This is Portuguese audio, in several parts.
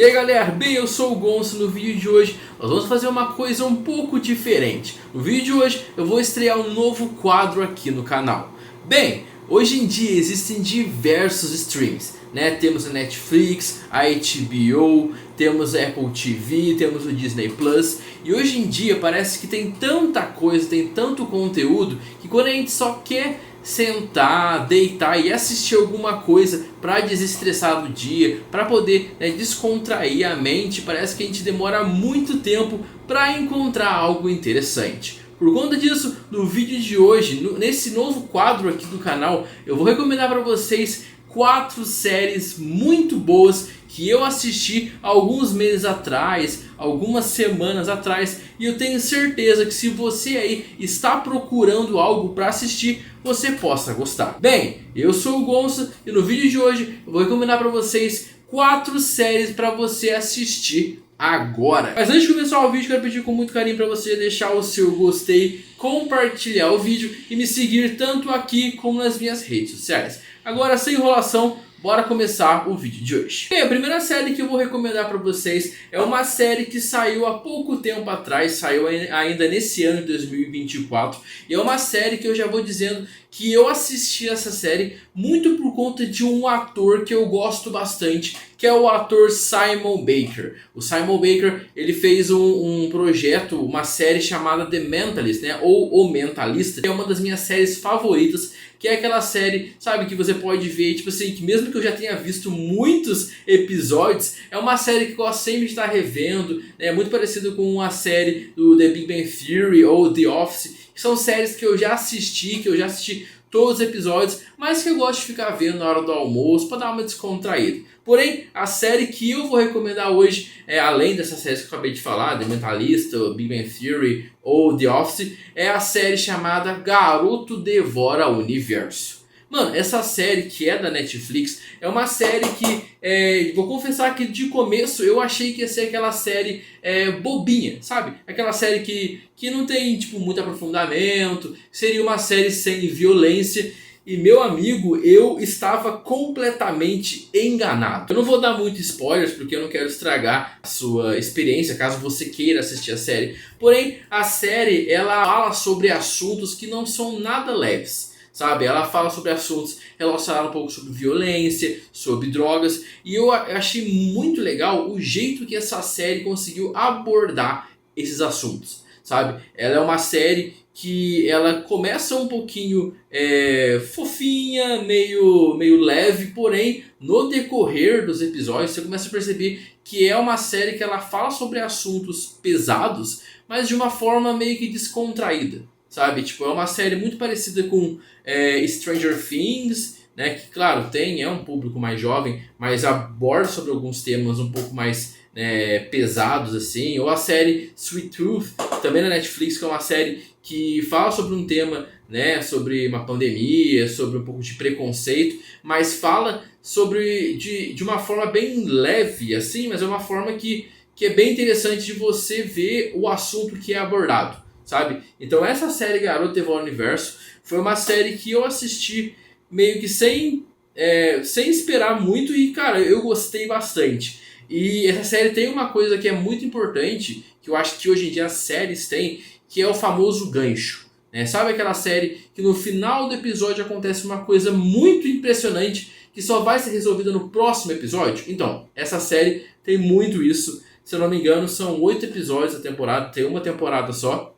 E aí galera, bem, eu sou o Gonçalo. No vídeo de hoje nós vamos fazer uma coisa um pouco diferente. No vídeo de hoje eu vou estrear um novo quadro aqui no canal. Bem, hoje em dia existem diversos streams, né? Temos a Netflix, a HBO, temos a Apple TV, temos o Disney Plus. E hoje em dia parece que tem tanta coisa, tem tanto conteúdo, que quando a gente só quer sentar, deitar e assistir alguma coisa para desestressar do dia, para poder descontrair a mente, parece que a gente demora muito tempo para encontrar algo interessante. Por conta disso, no vídeo de hoje, nesse novo quadro aqui do canal, eu vou recomendar para vocês 4 séries muito boas que eu assisti alguns meses atrás, algumas semanas atrás, e eu tenho certeza que se você aí está procurando algo para assistir, você possa gostar. Bem, eu sou o Gonçalo e no vídeo de hoje eu vou recomendar para vocês 4 séries para você assistir agora. Mas antes de começar o vídeo, quero pedir com muito carinho para você deixar o seu gostei, compartilhar o vídeo e me seguir tanto aqui como nas minhas redes sociais. Agora, sem enrolação, bora começar o vídeo de hoje. Bem, a primeira série que eu vou recomendar para vocês é uma série que saiu há pouco tempo atrás, saiu ainda nesse ano de 2024. E é uma série que eu já vou dizendo que eu assisti essa série muito por conta de um ator que eu gosto bastante, que é o ator Simon Baker. O Simon Baker, ele fez um projeto, uma série chamada The Mentalist, né? Ou O Mentalista, que é uma das minhas séries favoritas, que é aquela série, sabe, que você pode ver, tipo assim, que mesmo que eu já tenha visto muitos episódios, é uma série que eu gosto sempre de estar revendo, né? Muito parecido com a série do The Big Bang Theory ou The Office, que são séries que eu já assisti, todos os episódios, mas que eu gosto de ficar vendo na hora do almoço para dar uma descontraída. Porém, a série que eu vou recomendar hoje, além dessas séries que eu acabei de falar, The Mentalista, Big Bang Theory ou The Office, é a série chamada Garoto Devora o Universo. Mano, essa série que é da Netflix é uma série que, vou confessar que de começo eu achei que ia ser aquela série bobinha, sabe? Aquela série que não tem tipo muito aprofundamento, seria uma série sem violência. E meu amigo, eu estava completamente enganado. Eu não vou dar muito spoilers porque eu não quero estragar a sua experiência caso você queira assistir a série. Porém, a série ela fala sobre assuntos que não são nada leves. Sabe, ela fala sobre assuntos relacionados um pouco sobre violência, sobre drogas. E eu achei muito legal o jeito que essa série conseguiu abordar esses assuntos. Sabe, ela é uma série que ela começa um pouquinho fofinha, meio leve. Porém, no decorrer dos episódios você começa a perceber que é uma série que ela fala sobre assuntos pesados, mas de uma forma meio que descontraída. Sabe, tipo, é uma série muito parecida com Stranger Things, né? Que claro, é um público mais jovem, mas aborda sobre alguns temas um pouco mais pesados assim. Ou a série Sweet Tooth, também na Netflix, que é uma série que fala sobre um tema, né, sobre uma pandemia, sobre um pouco de preconceito, mas fala sobre de uma forma bem leve assim, mas é uma forma que é bem interessante de você ver o assunto que é abordado. Sabe? Então essa série Garoto Devora o Universo foi uma série que eu assisti meio que sem esperar muito e cara, eu gostei bastante. E essa série tem uma coisa que é muito importante, que eu acho que hoje em dia as séries têm, que é o famoso gancho. Né? Sabe aquela série que no final do episódio acontece uma coisa muito impressionante que só vai ser resolvida no próximo episódio? Então, essa série tem muito isso. Se eu não me engano, são 8 episódios a temporada, tem uma temporada só.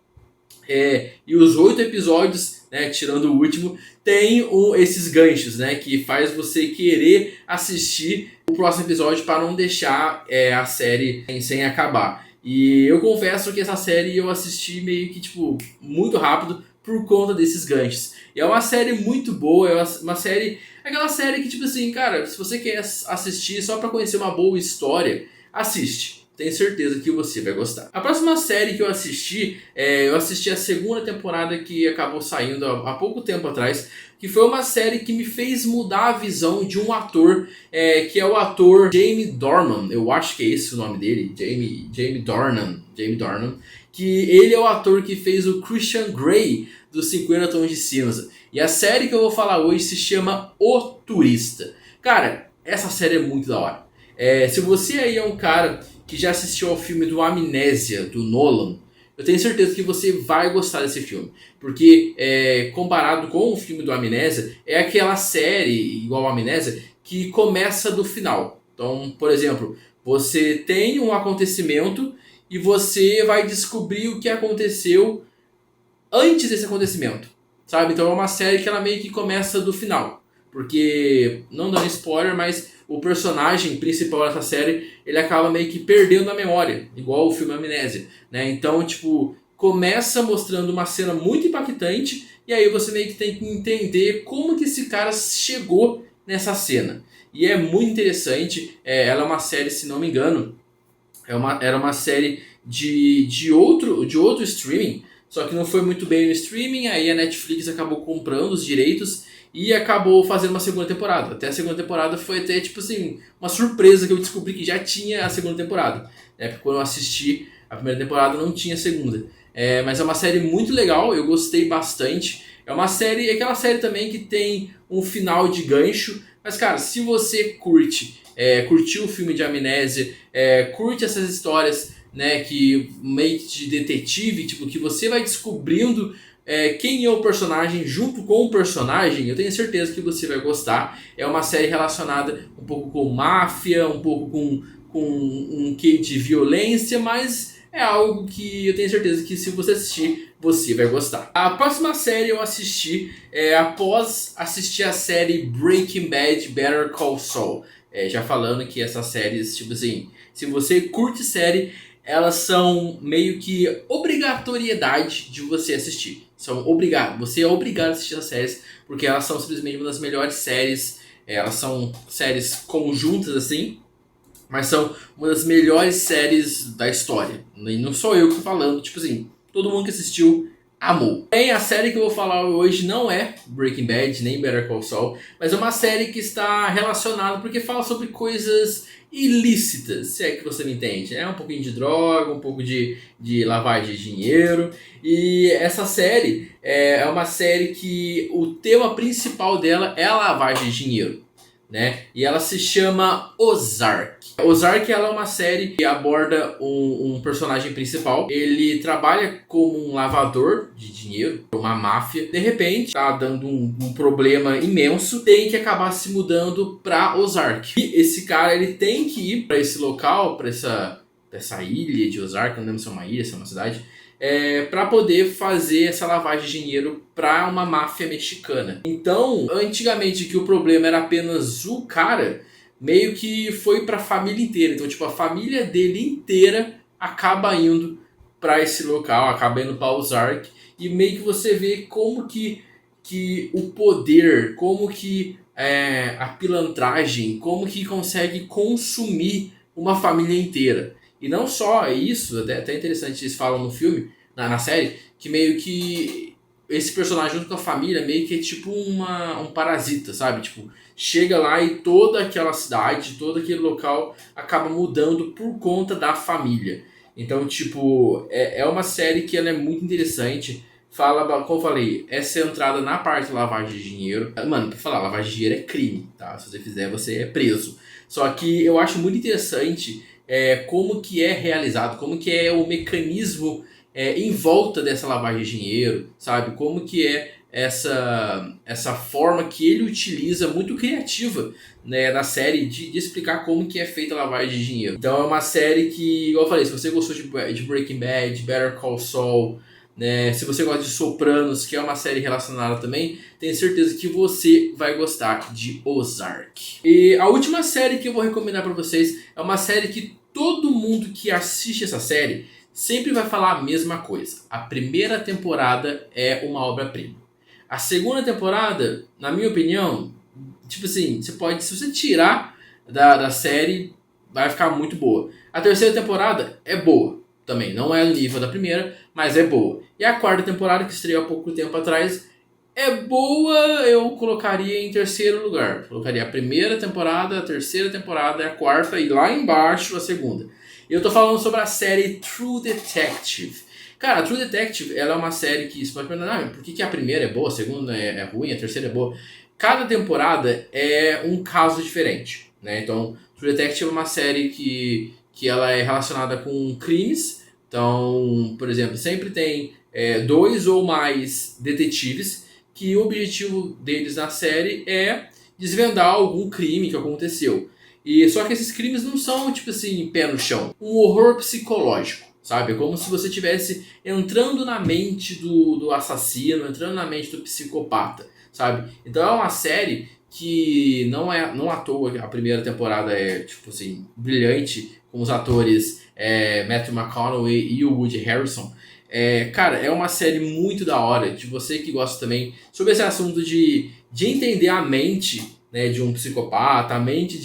E os 8 episódios, né, tirando o último, tem esses ganchos, né, que faz você querer assistir o próximo episódio para não deixar a série sem acabar. E eu confesso que essa série eu assisti meio que tipo muito rápido por conta desses ganchos. E é uma série muito boa, é uma série, aquela série que tipo assim, cara, se você quer assistir só para conhecer uma boa história, assiste. Tenho certeza que você vai gostar. A próxima série que eu assisti a segunda temporada que acabou saindo há pouco tempo atrás, que foi uma série que me fez mudar a visão de um ator, que é o ator Jamie Dornan. Eu acho que é esse o nome dele, Jamie Dornan, que ele é o ator que fez o Christian Grey dos 50 Tons de Cinza. E a série que eu vou falar hoje se chama O Turista. Cara, essa série é muito da hora. Se você aí é um cara que já assistiu ao filme do Amnésia, do Nolan, eu tenho certeza que você vai gostar desse filme. Porque, comparado com o filme do Amnésia, é aquela série, igual a Amnésia, que começa do final. Então, por exemplo, você tem um acontecimento e você vai descobrir o que aconteceu antes desse acontecimento, sabe? Então é uma série que ela meio que começa do final. Porque, não dando spoiler, mas o personagem principal dessa série, ele acaba meio que perdendo a memória, igual o filme Amnésia, né? Então, tipo, começa mostrando uma cena muito impactante e aí você meio que tem que entender como que esse cara chegou nessa cena. E é muito interessante, ela é uma série, se não me engano, era uma série de outro streaming, só que não foi muito bem no streaming, aí a Netflix acabou comprando os direitos e acabou fazendo uma segunda temporada. Até a segunda temporada foi até, tipo assim, uma surpresa que eu descobri que já tinha a segunda temporada. Porque quando eu assisti a primeira temporada não tinha a segunda. Mas é uma série muito legal, eu gostei bastante. É uma série, é aquela série também que tem um final de gancho. Mas cara, se você curtiu o filme de Amnésia, curte essas histórias, né, que meio que de detetive, tipo, que você vai descobrindo quem é o personagem junto com o personagem, eu tenho certeza que você vai gostar. É uma série relacionada um pouco com máfia, um pouco com um quê de violência, mas é algo que eu tenho certeza que se você assistir, você vai gostar. A próxima série eu assisti após assistir a série Breaking Bad Better Call Saul. Já falando que essas séries, tipo assim, se você curte série, elas são meio que obrigatoriedade de você assistir. Você é obrigado a assistir as séries, porque elas são simplesmente uma das melhores séries. Elas são séries conjuntas assim, mas são uma das melhores séries da história. E não sou eu que tô falando, tipo assim, todo mundo que assistiu amou. Bem, a série que eu vou falar hoje não é Breaking Bad, nem Better Call Saul, mas é uma série que está relacionada porque fala sobre coisas ilícitas, se é que você me entende. Um pouquinho de droga, um pouco de lavagem de dinheiro. E essa série é uma série que o tema principal dela é a lavagem de dinheiro, né? E ela se chama Ozark. Ozark, ela é uma série que aborda um personagem principal. Ele trabalha como um lavador de dinheiro, uma máfia. De repente, tá dando um problema imenso, tem que acabar se mudando pra Ozark. E esse cara, ele tem que ir pra esse local, pra essa ilha de Ozark, não lembro se é uma ilha, se é uma cidade, para poder fazer essa lavagem de dinheiro para uma máfia mexicana. Então, antigamente que o problema era apenas o cara, meio que foi para a família inteira. Então, tipo, a família dele inteira acaba indo para esse local, acaba indo para Ozark, e meio que você vê como que o poder, como que a pilantragem, como que consegue consumir uma família inteira. E não só isso, até interessante, eles falam no filme, na série, que meio que esse personagem junto com a família meio que é tipo um parasita, sabe? Tipo, chega lá e toda aquela cidade, todo aquele local acaba mudando por conta da família. Então, tipo, é uma série que ela é muito interessante. Fala, como eu falei, é centrada na parte de lavagem de dinheiro. Mano, pra falar, lavagem de dinheiro é crime, tá? Se você fizer, você é preso. Só que eu acho muito interessante como que é realizado, como que é o mecanismo em volta dessa lavagem de dinheiro, sabe? Como que é essa forma que ele utiliza, muito criativa, né, na série, de explicar como que é feita a lavagem de dinheiro. Então é uma série que, igual eu falei, se você gostou de Breaking Bad, Better Call Saul, né, se você gosta de Sopranos, que é uma série relacionada também, tenho certeza que você vai gostar de Ozark. E a última série que eu vou recomendar para vocês é uma série que todo mundo que assiste essa série sempre vai falar a mesma coisa. A primeira temporada é uma obra-prima. A segunda temporada, na minha opinião, tipo assim, se você tirar da série, vai ficar muito boa. A terceira temporada é boa também, não é no nível da primeira, mas é boa. E a quarta temporada, que estreou há pouco tempo atrás, é boa, eu colocaria em terceiro lugar. Colocaria a primeira temporada, a terceira temporada, a quarta e lá embaixo a segunda. Eu tô falando sobre a série True Detective. Cara, a True Detective, ela é uma série que você pode perguntar, por que a primeira é boa, a segunda é ruim, a terceira é boa? Cada temporada é um caso diferente, né? Então, True Detective é uma série que ela é relacionada com crimes. Então, por exemplo, sempre tem dois ou mais detetives que o objetivo deles na série é desvendar algum crime que aconteceu. E só que esses crimes não são, tipo assim, pé no chão. Um horror psicológico, sabe? É como se você estivesse entrando na mente do assassino, entrando na mente do psicopata, sabe? Então é uma série que não à toa a primeira temporada é, tipo assim, brilhante, com os atores Matthew McConaughey e o Woody Harrelson. Cara, é uma série muito da hora, de você que gosta também sobre esse assunto de entender a mente, né, de um psicopata, a mente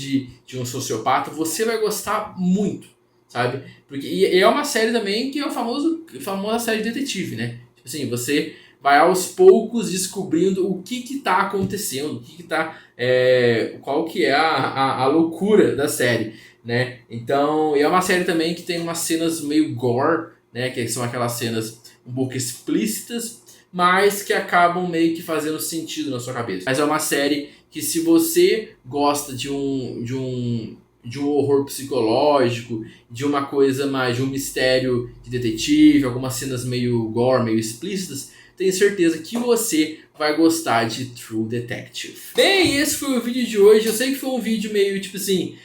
de um sociopata, você vai gostar muito, sabe? E é uma série também que é a famosa série de detetive, né? Tipo assim, você vai aos poucos descobrindo o que tá acontecendo, qual que é a loucura da série, né? Então, é uma série também que tem umas cenas meio gore, né? Que são aquelas cenas um pouco explícitas, mas que acabam meio que fazendo sentido na sua cabeça. Mas é uma série que, se você gosta de um horror psicológico, de uma coisa mais, de um mistério de detetive, algumas cenas meio gore, meio explícitas, tenho certeza que você vai gostar de True Detective. Bem, esse foi o vídeo de hoje. Eu sei que foi um vídeo meio, tipo assim...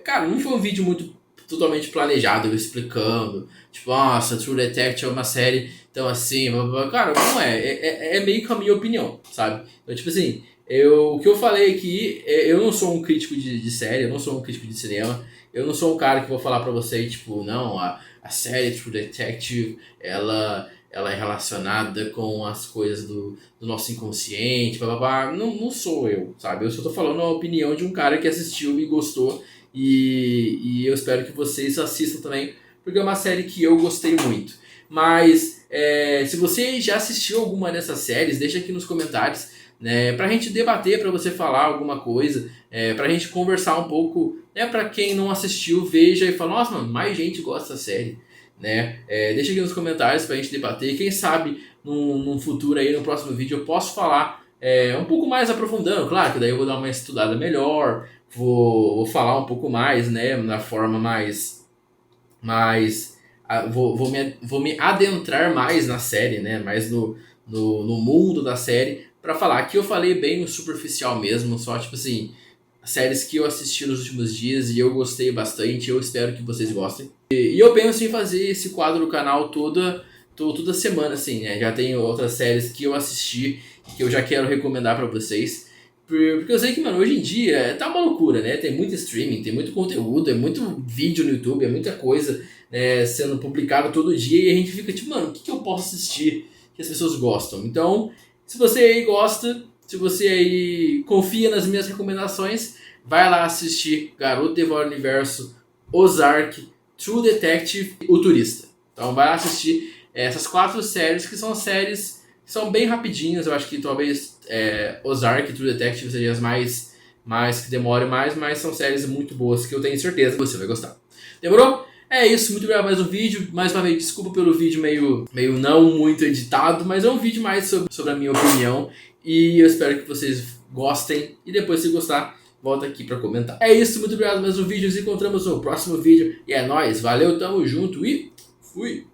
Cara, não foi um vídeo muito totalmente planejado, eu explicando. Tipo, nossa, True Detective é uma série tão assim... Blá, blá, blá. Cara, não é. É meio que a minha opinião, sabe? Então, tipo assim... o que eu falei aqui, eu não sou um crítico de série, eu não sou um crítico de cinema, eu não sou um cara que vou falar pra você, tipo, não, a série True Detective, ela é relacionada com as coisas do nosso inconsciente, blá, blá, blá. Não, não sou eu, sabe? Eu só tô falando a opinião de um cara que assistiu e gostou, e eu espero que vocês assistam também, porque é uma série que eu gostei muito. Mas, se você já assistiu alguma dessas séries, deixa aqui nos comentários, né, pra gente debater, pra você falar alguma coisa, pra gente conversar um pouco, né, pra quem não assistiu, veja e fala, nossa, mano, mais gente gosta dessa série, né, deixa aqui nos comentários pra gente debater, quem sabe num futuro aí, no próximo vídeo eu posso falar um pouco mais aprofundando, claro que daí eu vou dar uma estudada melhor, vou falar um pouco mais, né, na forma vou me adentrar mais na série, né, mais no mundo da série, pra falar que eu falei bem superficial mesmo, só tipo assim, séries que eu assisti nos últimos dias e eu gostei bastante, eu espero que vocês gostem. E eu penso em fazer esse quadro no canal toda semana, assim, né? Já tenho outras séries que eu assisti, que eu já quero recomendar pra vocês. Porque eu sei que, mano, hoje em dia tá uma loucura, né? Tem muito streaming, tem muito conteúdo, é muito vídeo no YouTube, é muita coisa, né, sendo publicado todo dia e a gente fica tipo, mano, o que eu posso assistir que as pessoas gostam? Então, se você aí gosta, se você aí confia nas minhas recomendações, vai lá assistir Garota Devora o Universo, Ozark, True Detective e O Turista. Então vai lá assistir essas 4 séries, que são séries que são bem rapidinhas. Eu acho que talvez Ozark e True Detective sejam as mais que demorem mais, mas são séries muito boas que eu tenho certeza que você vai gostar. Demorou? É isso, muito obrigado por mais um vídeo. Mais uma vez, desculpa pelo vídeo meio não muito editado, mas é um vídeo mais sobre a minha opinião. E eu espero que vocês gostem. E depois, se gostar, volta aqui pra comentar. É isso, muito obrigado por mais um vídeo. Nos encontramos no próximo vídeo. E é nóis, valeu, tamo junto e fui!